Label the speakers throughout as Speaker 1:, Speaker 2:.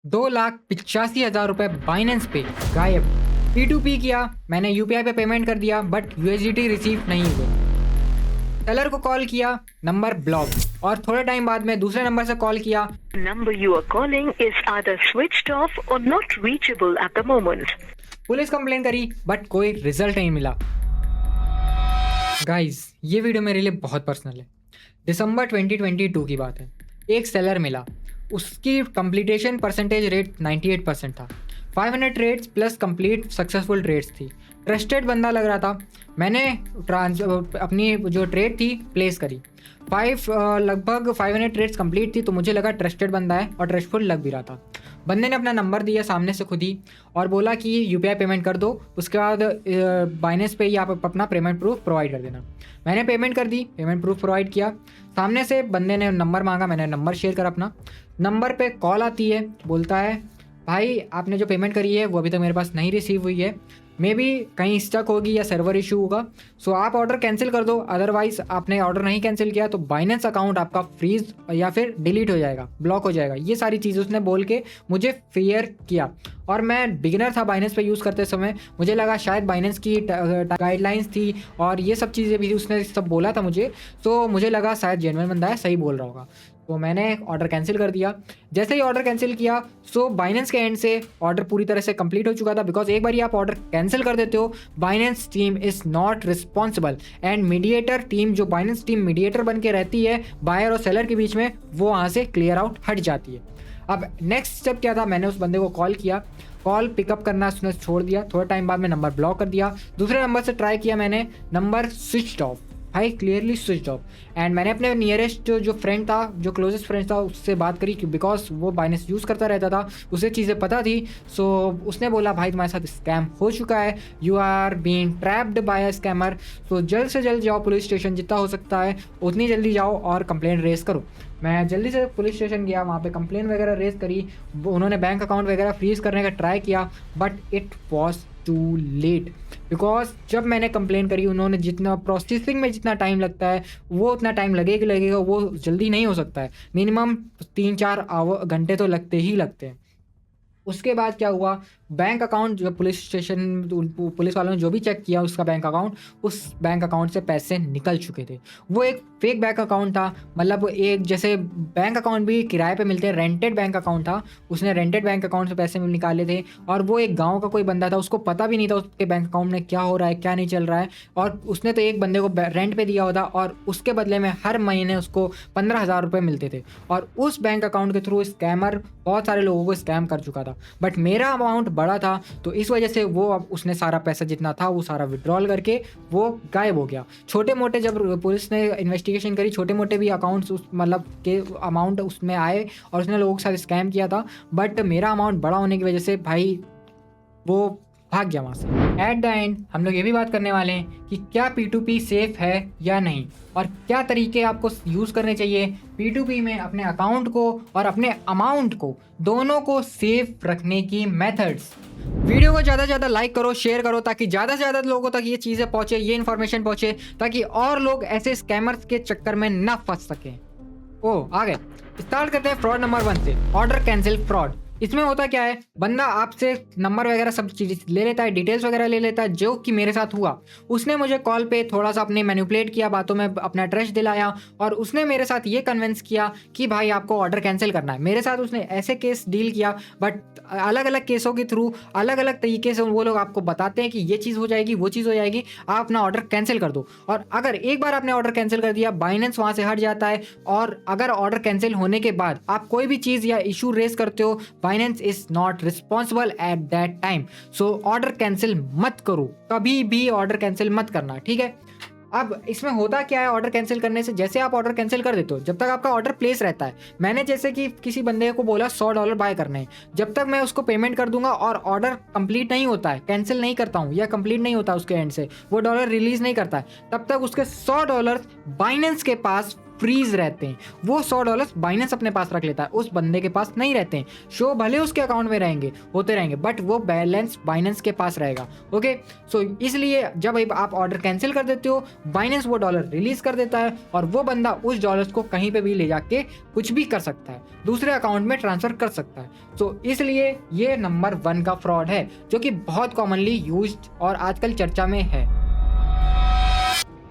Speaker 1: 2,85,000 रुपये बाइनेंस पे गायब। P2P किया, मैंने यूपीआई पे पेमेंट कर दिया बट यूएसडीटी रिसीव नहीं हुए। सेलर को कॉल किया, नंबर ब्लॉक, और थोड़े टाइम बाद में दूसरे नंबर से कॉल किया,
Speaker 2: number you are calling is either switched off or not reachable at the moment.
Speaker 1: Police complain करी बट कोई रिजल्ट नहीं मिला। गाइस ये वीडियो मेरे लिए बहुत पर्सनल है। दिसंबर 2022 की बात है। एक सेलर मिला, उसकी कंप्लीटेशन परसेंटेज रेट 98% था। 500 trades plus complete successful trades थी। ट्रस्टेड बंदा लग रहा था। मैंने अपनी जो ट्रेड थी प्लेस करी। लगभग 500 ट्रेड्स कंप्लीट थी तो मुझे लगा ट्रस्टेड बंदा है और ट्रस्टफुल लग भी रहा था। बंदे ने अपना नंबर दिया सामने से खुद ही और बोला कि यूपीआई पेमेंट कर दो, उसके बाद बाइनेंस पे ही आप अपना पेमेंट प्रूफ प्रोवाइड कर देना। मैंने पेमेंट कर दी, पेमेंट प्रूफ प्रोवाइड किया। सामने से बंदे ने नंबर मांगा, मैंने नंबर शेयर करा अपना। नंबर पे कॉल आती है, बोलता है भाई आपने जो पेमेंट करी है वो अभी तक मेरे पास नहीं रिसीव हुई है, मे बी कहीं स्टक होगी या सर्वर इशू होगा, सो आप ऑर्डर कैंसिल कर दो, अदरवाइज आपने ऑर्डर नहीं कैंसिल किया तो बाइनेंस अकाउंट आपका फ्रीज या फिर डिलीट हो जाएगा, ब्लॉक हो जाएगा। ये सारी चीज़ उसने बोल के मुझे फियर किया। और मैं बिगिनर था बाइनेंस पे यूज़ करते समय, मुझे लगा शायद बाइनेंस की गाइडलाइंस थी और ये सब चीज़ें भी उसने सब बोला था मुझे, तो मुझे लगा शायद जेन्युइन बंदा है, सही बोल रहा होगा। तो मैंने ऑर्डर कैंसिल कर दिया। जैसे ही ऑर्डर कैंसिल किया सो बाइनेंस के एंड से ऑर्डर पूरी तरह से कंप्लीट हो चुका था, बिकॉज एक बार ही आप ऑर्डर कैंसिल कर देते हो, Binance team is not responsible and mediator team, जो बाइनेंस टीम मीडिएटर बन के रहती है बायर और सेलर के बीच में, वो वहाँ से क्लियर आउट हट जाती है। अब नेक्स्ट स्टेप क्या था, मैंने उस बंदे को कॉल किया, कॉल पिकअप करना उसने छोड़ दिया। थोड़ा टाइम बाद में नंबर ब्लॉक कर दिया। दूसरे नंबर से ट्राई किया मैंने, नंबर स्विच्ड ऑफ, भाई क्लियरली स्विच ऑफ। एंड मैंने अपने नियरेस्ट जो फ्रेंड था, जो क्लोजेस्ट फ्रेंड था, उससे बात करी बिकॉज वो बाइनेंस यूज़ करता रहता था, उसे चीज़ें पता थी। सो उसने बोला भाई तुम्हारे साथ स्कैम हो चुका है, you are being trapped by a scammer, so जल्द से जल्द जाओ पुलिस स्टेशन, जितना हो सकता है उतनी जल्दी जाओ और कंप्लेंट रेज करो। मैं जल्दी से पुलिस स्टेशन गया, वहाँ पे कंप्लेंट वगैरह रेज करी। उन्होंने बैंक अकाउंट वगैरह फ्रीज करने का ट्राई किया but it was too late, because जब मैंने कंप्लेन करी उन्होंने जितना प्रोसेसिंग में जितना टाइम लगता है वो उतना टाइम लगेगा, वो जल्दी नहीं हो सकता है। मिनिमम 3-4 घंटे तो लगते ही लगते हैं। उसके बाद क्या हुआ, बैंक अकाउंट जो पुलिस स्टेशन पुलिस वालों ने जो भी चेक किया उसका बैंक अकाउंट, उस बैंक अकाउंट से पैसे निकल चुके थे। वो एक फेक बैंक अकाउंट था, मतलब एक जैसे बैंक अकाउंट भी किराए पे मिलते हैं, रेंटेड बैंक अकाउंट था। उसने रेंटेड बैंक अकाउंट से पैसे निकाले थे और वो एक गाँव का कोई बंदा था, उसको पता भी नहीं था उसके बैंक अकाउंट में क्या हो रहा है क्या नहीं चल रहा है। और उसने तो एक बंदे को रेंट पे दिया होता और उसके बदले में हर महीने उसको 15,000 रुपये मिलते थे। और उस बैंक अकाउंट के थ्रू स्कैमर बहुत सारे लोगों को स्कैम कर चुका था, बट मेरा अमाउंट बड़ा था तो इस वजह से वो अब उसने सारा पैसा जितना था वो सारा विड्रॉल करके वो गायब हो गया। छोटे मोटे जब पुलिस ने इन्वेस्टिगेशन करी, छोटे मोटे भी अकाउंट्स उस मतलब के अमाउंट उसमें आए और उसने लोगों के साथ स्कैम किया था, बट मेरा अमाउंट बड़ा होने की वजह से भाई वो भाग गया वहाँ से। एट द एंड हम लोग ये भी बात करने वाले हैं कि क्या P2P सेफ है या नहीं और क्या तरीके आपको यूज़ करने चाहिए P2P में अपने अकाउंट को और अपने अमाउंट को दोनों को सेफ रखने की मेथड्स। वीडियो को ज़्यादा से ज़्यादा लाइक करो, शेयर करो, ताकि ज़्यादा से ज़्यादा लोगों तक ये चीज़ें पहुँचे, ये इन्फॉर्मेशन पहुँचे, ताकि और लोग ऐसे स्कैमर्स के चक्कर में ना फंस सकें। आ गए, स्टार्ट करते हैं फ्रॉड नंबर 1 से, ऑर्डर कैंसिल फ्रॉड। इसमें होता क्या है, बंदा आपसे नंबर वगैरह सब चीज़ ले लेता है, डिटेल्स वगैरह ले लेता है, जो कि मेरे साथ हुआ। उसने मुझे कॉल पे थोड़ा सा अपने मैनिपुलेट किया, बातों में अपना ट्रस्ट दिलाया और उसने मेरे साथ ये कन्विंस किया कि भाई आपको ऑर्डर कैंसिल करना है। मेरे साथ उसने ऐसे केस डील किया, बट अलग अलग केसों के थ्रू अलग अलग तरीके से वो लोग आपको बताते हैं कि ये चीज़ हो जाएगी, वो चीज़ हो जाएगी, आप अपना ऑर्डर कैंसिल कर दो। और अगर एक बार आपने ऑर्डर कैंसिल कर दिया, बाइनेंस वहाँ से हट जाता है। और अगर ऑर्डर कैंसिल होने के बाद आप कोई भी चीज़ या इशू रेस करते हो, Binance is not responsible at that time. So order cancel मत करो, कभी भी ऑर्डर कैंसिल मत करना, ठीक है। अब इसमें होता क्या है, ऑर्डर कैंसिल करने से जैसे आप ऑर्डर कैंसिल कर देते हो, जब तक आपका ऑर्डर प्लेस रहता है, मैंने जैसे कि किसी बंदे को बोला $100 बाय करने हैं, जब तक मैं उसको पेमेंट कर दूंगा और ऑर्डर कंप्लीट नहीं होता है, कैंसिल नहीं करता हूँ या कंप्लीट नहीं होता उसके एंड से, वो डॉलर रिलीज नहीं करता है, तब तक उसके $100 बाइनेंस के पास फ्रीज रहते हैं। वो $100 बाइनेंस अपने पास रख लेता है, उस बंदे के पास नहीं रहते हैं। शो भले उसके अकाउंट में रहेंगे, होते रहेंगे, बट वो बैलेंस बाइनेंस के पास रहेगा। ओके, सो इसलिए जब आप ऑर्डर कैंसिल कर देते हो, बाइनेंस वो डॉलर रिलीज कर देता है और वो बंदा उस डॉलर्स को कहीं पे भी ले जाके कुछ भी कर सकता है, दूसरे अकाउंट में ट्रांसफर कर सकता है। सो इसलिए ये नंबर 1 का फ्रॉड है जो कि बहुत कॉमनली यूज्ड और आजकल चर्चा में है।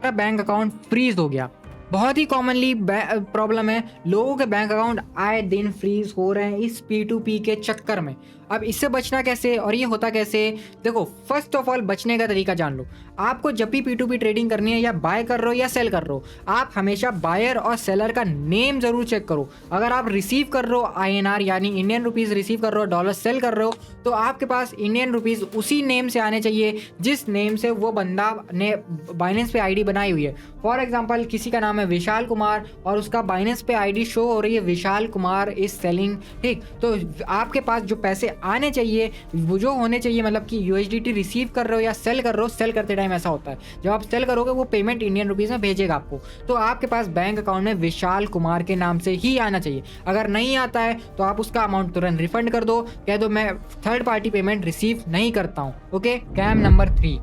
Speaker 1: बैंक अकाउंट फ्रीज हो गया, बहुत ही कॉमनली प्रॉब्लम है। लोगों के बैंक अकाउंट आए दिन फ्रीज हो रहे हैं इस P2P के चक्कर में। अब इससे बचना कैसे और ये होता कैसे? देखो, फर्स्ट ऑफ ऑल बचने का तरीका जान लो। आपको जब भी P2P ट्रेडिंग करनी है, या बाय कर रहे हो या सेल कर रहे हो, आप हमेशा बायर और सेलर का नेम जरूर चेक करो। अगर आप रिसीव कर रहे हो INR यानी इंडियन रुपीज़ रिसीव कर रहे हो, डॉलर सेल कर रहे हो, तो आपके पास इंडियन रुपीज़ उसी नेम से आने चाहिए जिस नेम से वो बंदा ने बाइनेंस पे ID बनाई हुई है। फॉर एग्जाम्पल, किसी का नाम है विशाल कुमार और उसका बाइनेंस पे ID शो हो रही है विशाल कुमार इज सेलिंग, ठीक? तो आपके पास जो पैसे आने चाहिए वो जो होने चाहिए, मतलब कि USDT रिसीव कर रहे हो या सेल कर रहे हो, सेल करते टाइम ऐसा होता है जब आप सेल करोगे वो पेमेंट इंडियन रुपीज़ में भेजेगा आपको, तो आपके पास बैंक अकाउंट में विशाल कुमार के नाम से ही आना चाहिए। अगर नहीं आता है तो आप उसका अमाउंट तुरंत रिफंड कर दो, कह दो मैं थर्ड पार्टी पेमेंट रिसीव नहीं करता हूँ। Okay, scam number 3,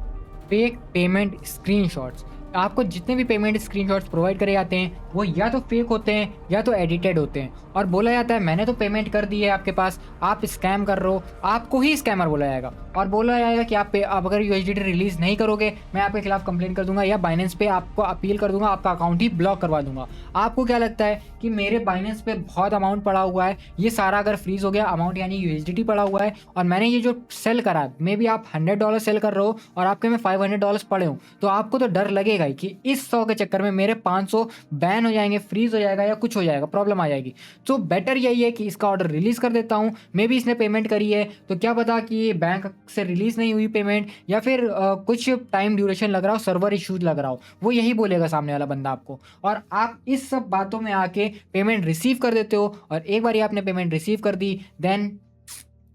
Speaker 1: fake payment screenshots. आपको जितने भी पेमेंट स्क्रीनशॉट्स प्रोवाइड करे जाते हैं वो या तो फेक होते हैं या तो एडिटेड होते हैं, और बोला जाता है मैंने तो पेमेंट कर दी है आपके पास, आप स्कैम कर रहे हो, आपको ही स्कैमर बोला जाएगा और बोला जाएगा कि आप अगर USDT रिलीज नहीं करोगे मैं आपके खिलाफ कंप्लेंट कर दूंगा या बाइनेंस पे आपको अपील कर दूंगा, आपका अकाउंट ही ब्लॉक करवा दूंगा। आपको क्या लगता है कि मेरे बाइनेंस पे बहुत अमाउंट पड़ा हुआ है, ये सारा अगर फ्रीज हो गया, अमाउंट यानी USDT पड़ा हुआ है, और मैंने ये जो सेल करा, मे बी आप $100 सेल कर रहे हो और आपके में $500 पड़े हो, तो आपको तो डर लगेगा ही कि इस 100 के चक्कर में मेरे 500 बैन हो जाएंगे, फ्रीज हो जाएगा या कुछ हो जाएगा, प्रॉब्लम आ जाएगी। तो बेटर यही है कि इसका ऑर्डर रिलीज कर देता हूँ। मे बी इसने पेमेंट करी है तो क्या पता कि बैंक से रिलीज नहीं हुई पेमेंट, या फिर कुछ टाइम ड्यूरेशन लग रहा हो, सर्वर इश्यूज लग रहा हो, वो यही बोलेगा सामने वाला बंदा आपको, और आप इस सब बातों में आके पेमेंट रिसीव कर देते हो, और एक बार आपने पेमेंट रिसीव कर दी then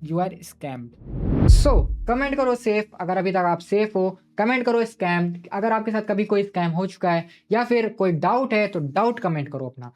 Speaker 1: you are scammed. So comment करो सेफ अगर अभी तक आप सेफ हो, कमेंट करो स्कैम अगर आपके साथ कभी कोई स्कैम हो चुका है, या फिर कोई डाउट है तो डाउट कमेंट करो अपना।